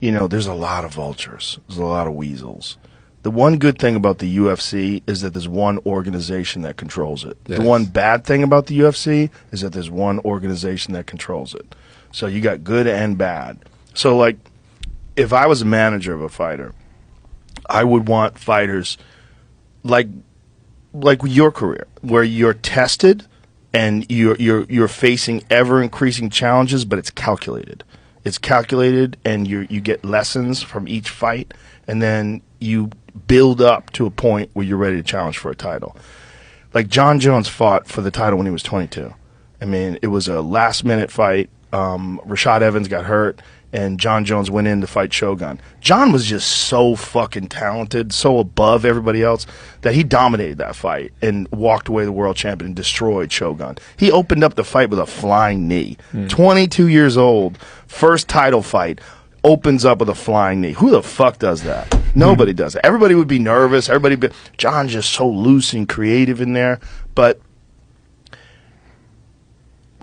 there's a lot of vultures. There's a lot of weasels. The one good thing about the UFC is that there's one organization that controls it. Yes. The one bad thing about the UFC is that there's one organization that controls it. So you got good and bad. So, like, if I was a manager of a fighter, I would want fighters like your career, where you're tested and you're facing ever increasing challenges, but it's calculated. It's calculated, and you get lessons from each fight, and then you build up to a point where you're ready to challenge for a title. Like John Jones fought for the title when he was 22. I mean, it was a last-minute fight. Rashad Evans got hurt, and John Jones went in to fight Shogun. John was just so fucking talented, so above everybody else, that he dominated that fight and walked away the world champion and destroyed Shogun. He opened up the fight with a flying knee. 22 years old, first title fight, opens up with a flying knee. Who the fuck does that? Nobody does it. Everybody would be nervous. John's just so loose and creative in there. But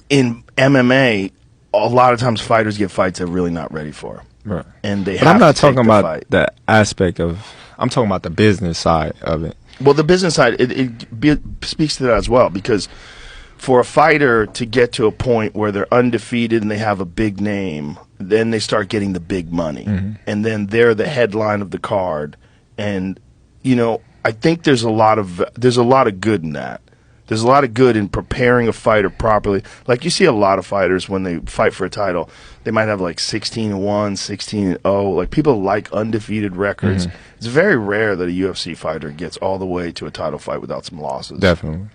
in MMA, a lot of times fighters get fights they're really not ready for. Right. And they But have I'm not to take talking the about fight. the aspect of, I'm talking about the business side of it. Well, the business side, it speaks to that as well, because for a fighter to get to a point where they're undefeated and they have a big name, then they start getting the big money. And then they're the headline of the card. And, I think there's a lot of good in that. There's a lot of good in preparing a fighter properly. Like, you see a lot of fighters when they fight for a title, they might have like 16-1, 16-0. Like, people like undefeated records. It's very rare that a UFC fighter gets all the way to a title fight without some losses. Definitely.